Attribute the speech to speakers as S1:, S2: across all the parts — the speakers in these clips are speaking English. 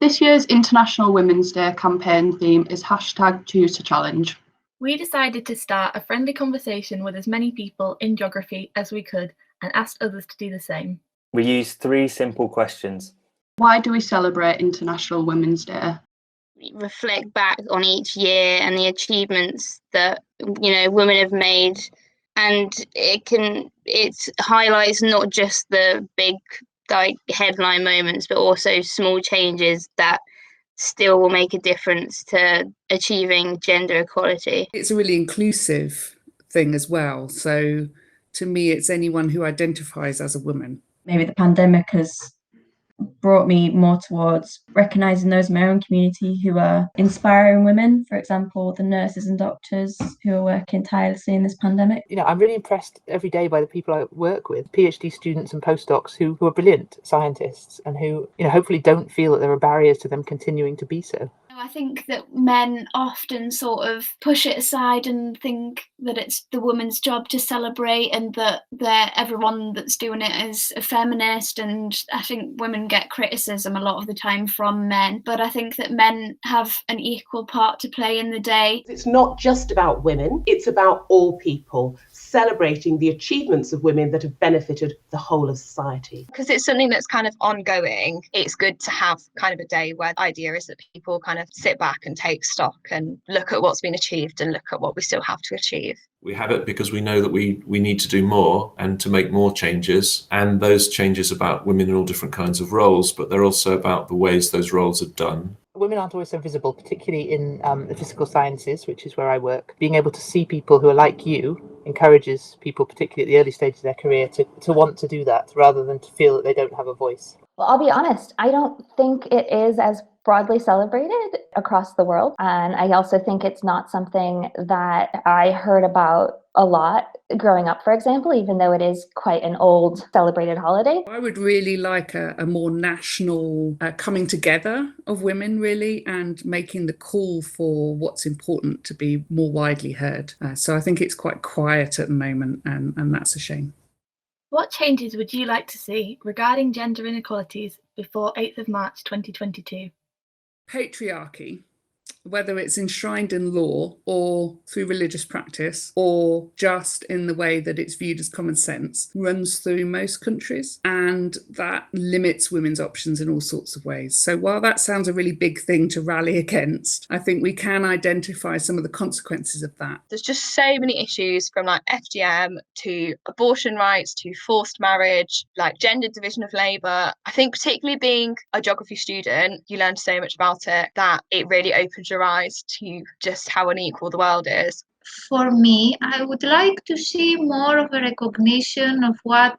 S1: This year's International Women's Day campaign theme is #ChooseToChallenge.
S2: We decided to start a friendly conversation with as many people in geography as we could and asked others to do the same.
S3: We used 3 simple questions.
S1: Why do we celebrate International Women's Day?
S4: Reflect back on each year and the achievements that women have made, and it highlights not just the big headline moments, but also small changes that still will make a difference to achieving gender equality.
S5: It's a really inclusive thing as well. So to me, it's anyone who identifies as a woman.
S6: Maybe the pandemic has brought me more towards recognising those in my own community who are inspiring women, for example, the nurses and doctors who are working tirelessly in this pandemic.
S7: I'm really impressed every day by the people I work with, PhD students and postdocs who are brilliant scientists and who, hopefully don't feel that there are barriers to them continuing to be so.
S8: I think that men often sort of push it aside and think that it's the woman's job to celebrate and that everyone that's doing it is a feminist, and I think women get criticism a lot of the time from men, but I think that men have an equal part to play in the day.
S9: It's not just about women, it's about all people, celebrating the achievements of women that have benefited the whole of society.
S10: Because it's something that's kind of ongoing, it's good to have kind of a day where the idea is that people kind of sit back and take stock and look at what's been achieved and look at what we still have to achieve.
S11: We have it because we know that we need to do more and to make more changes, and those changes about women in all different kinds of roles, but they're also about the ways those roles are done.
S7: Women aren't always so visible, particularly in the physical sciences, which is where I work. Being able to see people who are like you encourages people, particularly at the early stages of their career, to want to do that rather than to feel that they don't have a voice.
S12: Well, I'll be honest, I don't think it is as broadly celebrated across the world. And I also think it's not something that I heard about a lot growing up, for example, even though it is quite an old celebrated holiday.
S5: I would really like a more national coming together of women, really, and making the call for what's important to be more widely heard. So I think it's quite quiet at the moment, and that's a shame.
S2: What changes would you like to see regarding gender inequalities before 8th of March 2022?
S5: Patriarchy, whether it's enshrined in law or through religious practice or just in the way that it's viewed as common sense, runs through most countries, and that limits women's options in all sorts of ways. So while that sounds a really big thing to rally against, I think we can identify some of the consequences of that.
S10: There's just so many issues, from like FGM to abortion rights to forced marriage, like gender division of labour. I think particularly being a geography student, you learn so much about it that it really opens your eyes to just how unequal the world is.
S13: For me, I would like to see more of a recognition of what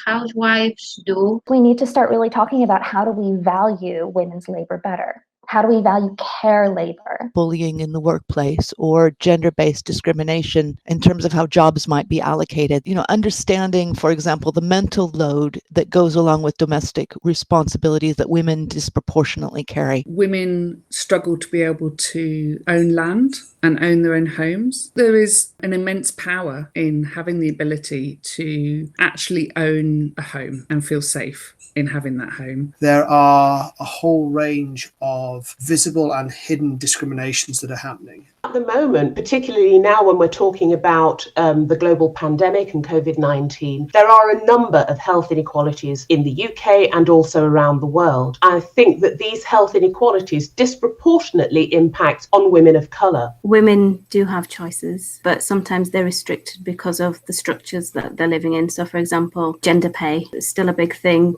S13: housewives do.
S12: We need to start really talking about how do we value women's labor better? How do we value care labor?
S14: Bullying in the workplace or gender-based discrimination in terms of how jobs might be allocated. Understanding, for example, the mental load that goes along with domestic responsibilities that women disproportionately carry.
S5: Women struggle to be able to own land and own their own homes. There is an immense power in having the ability to actually own a home and feel safe in having that home.
S15: There are a whole range of visible and hidden discriminations that are happening.
S9: At the moment, particularly now when we're talking about the global pandemic and COVID-19, there are a number of health inequalities in the UK and also around the world. I think that these health inequalities disproportionately impact on women of colour.
S16: Women do have choices, but sometimes they're restricted because of the structures that they're living in. So, for example, gender pay is still a big thing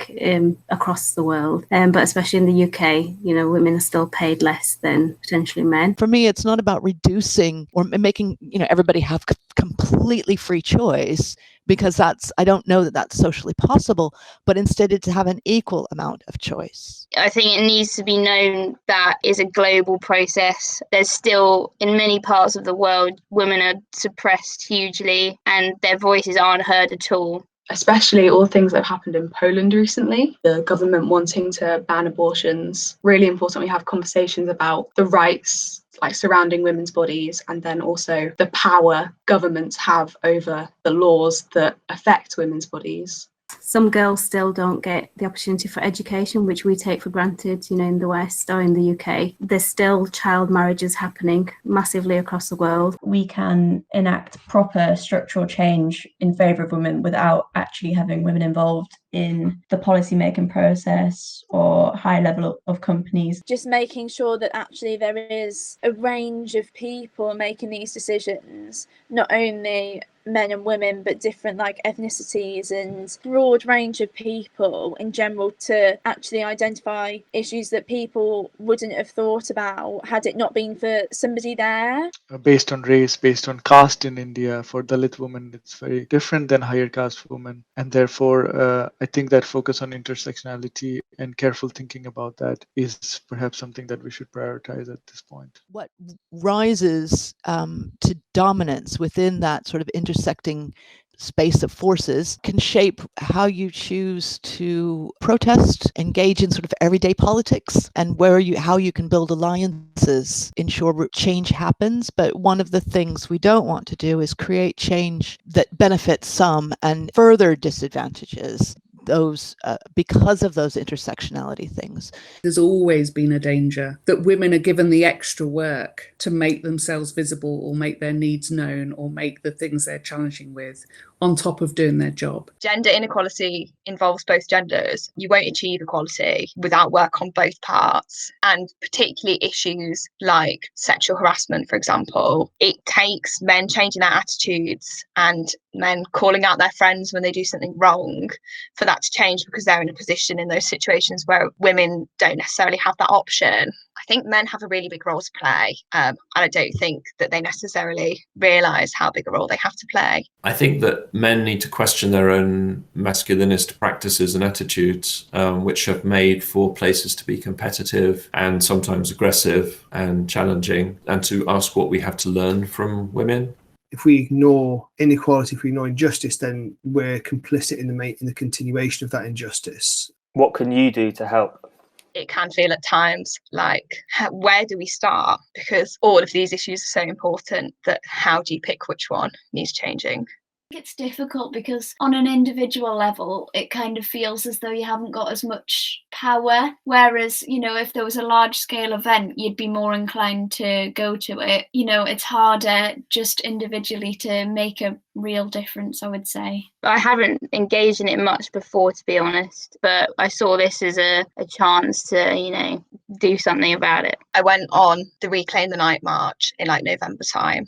S16: across the world, but especially in the UK, women are still paid less than potentially men.
S14: For me, it's not about reducing or making everybody have completely free choice, because I don't know that that's socially possible, but instead to have an equal amount of choice.
S4: I think it needs to be known that it's a global process. There's still, in many parts of the world, women are suppressed hugely and their voices aren't heard at all.
S1: Especially all the things that have happened in Poland recently, the government wanting to ban abortions. Really important we have conversations about the rights surrounding women's bodies, and then also the power governments have over the laws that affect women's bodies.
S16: Some girls still don't get the opportunity for education, which we take for granted, in the West or in the UK. There's still child marriages happening massively across the world.
S6: We can enact proper structural change in favour of women without actually having women involved in the policy making process or high level of companies.
S17: Just making sure that actually there is a range of people making these decisions, not only men and women, but different ethnicities and broad range of people in general, to actually identify issues that people wouldn't have thought about had it not been for somebody there.
S18: Based on race, based on caste in India, for Dalit women, it's very different than higher caste women. And therefore, I think that focus on intersectionality and careful thinking about that is perhaps something that we should prioritize at this point.
S14: What rises to dominance within that sort of intersecting space of forces can shape how you choose to protest, engage in sort of everyday politics, and how you can build alliances, ensure change happens. But one of the things we don't want to do is create change that benefits some and further disadvantages those because of those intersectionality things.
S5: There's always been a danger that women are given the extra work to make themselves visible or make their needs known or make the things they're challenging with on top of doing their job.
S10: Gender inequality involves both genders. You won't achieve equality without work on both parts, and particularly issues like sexual harassment, for example. It takes men changing their attitudes and men calling out their friends when they do something wrong for that to change, because they're in a position in those situations where women don't necessarily have that option. I think men have a really big role to play, and I don't think that they necessarily realise how big a role they have to play.
S11: I think that men need to question their own masculinist practices and attitudes, which have made for places to be competitive and sometimes aggressive and challenging, and to ask what we have to learn from women.
S15: If we ignore inequality, if we ignore injustice, then we're complicit in the continuation of that injustice.
S3: What can you do to help?
S10: It can feel at times like, where do we start? Because all of these issues are so important that how do you pick which one needs changing?
S8: It's difficult because on an individual level, it kind of feels as though you haven't got as much power. Whereas, if there was a large scale event, you'd be more inclined to go to it. It's harder just individually to make a real difference, I would say.
S4: I haven't engaged in it much before, to be honest, but I saw this as a chance to, do something about it.
S10: I went on the Reclaim the Night march in November time,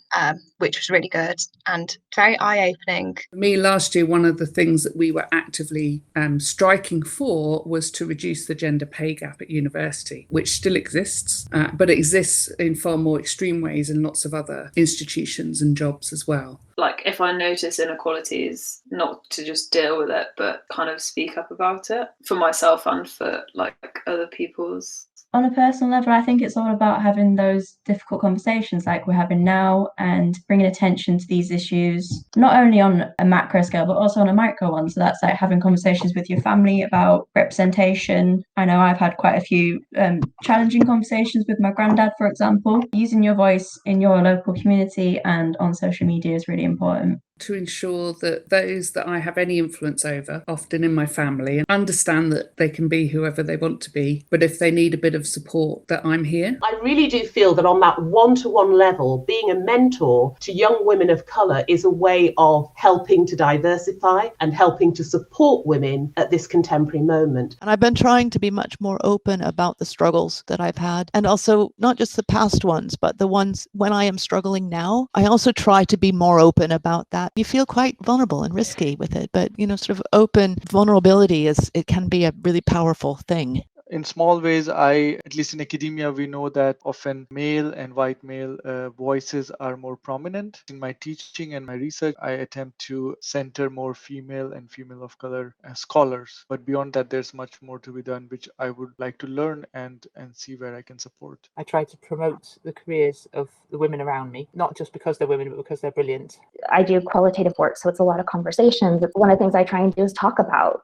S10: which was really good and very eye-opening.
S5: For me, last year, one of the things that we were actively striking for was to reduce the gender pay gap at university, which still exists, but it exists in far more extreme ways in lots of other institutions and jobs as well.
S19: If I notice inequalities, not to just deal with it, but kind of speak up about it for myself and for other people's.
S6: On a personal level, I think it's all about having those difficult conversations like we're having now and bringing attention to these issues, not only on a macro scale, but also on a micro one. So that's having conversations with your family about representation. I know I've had quite a few challenging conversations with my granddad, for example. Using your voice in your local community and on social media is really important.
S5: To ensure that those that I have any influence over, often in my family, understand that they can be whoever they want to be, but if they need a bit of support, that I'm here.
S9: I really do feel that on that one-to-one level, being a mentor to young women of colour is a way of helping to diversify and helping to support women at this contemporary moment.
S14: And I've been trying to be much more open about the struggles that I've had, and also not just the past ones, but the ones when I am struggling now. I also try to be more open about that. You feel quite vulnerable and risky with it, but sort of open vulnerability it can be a really powerful thing.
S18: In small ways, at least in academia, we know that often male and white male voices are more prominent. In my teaching and my research, I attempt to center more female and female of color scholars. But beyond that, there's much more to be done, which I would like to learn and see where I can support.
S7: I try to promote the careers of the women around me, not just because they're women, but because they're brilliant.
S12: I do qualitative work, so it's a lot of conversations. One of the things I try and do is talk about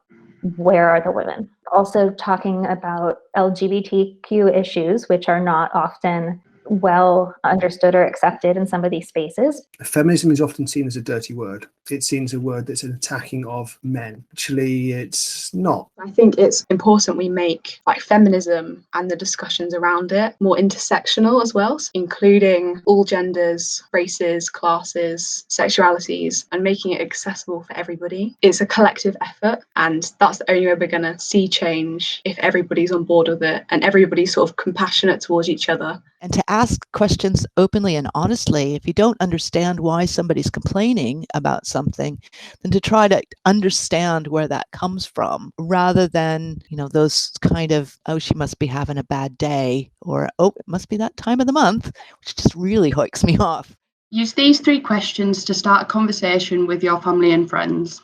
S12: where are the women. Also talking about LGBTQ issues, which are not often well understood or accepted in some of these spaces.
S15: Feminism is often seen as a dirty word. It's seen as a word that's an attacking of men. Actually, it's not.
S1: I think it's important we make like feminism and the discussions around it more intersectional as well, including all genders, races, classes, sexualities, and making it accessible for everybody. It's a collective effort, and that's the only way we're going to see change, if everybody's on board with it and everybody's sort of compassionate towards each other.
S14: And to ask questions openly and honestly. If you don't understand why somebody's complaining about something, then to try to understand where that comes from, rather than, those kind of, oh, she must be having a bad day, or, oh, it must be that time of the month, which just really hoiks me off.
S20: Use these 3 questions to start a conversation with your family and friends.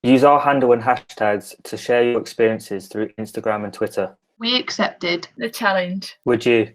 S3: Use our handle and hashtags to share your experiences through Instagram and Twitter.
S20: We accepted
S2: the challenge.
S3: Would you?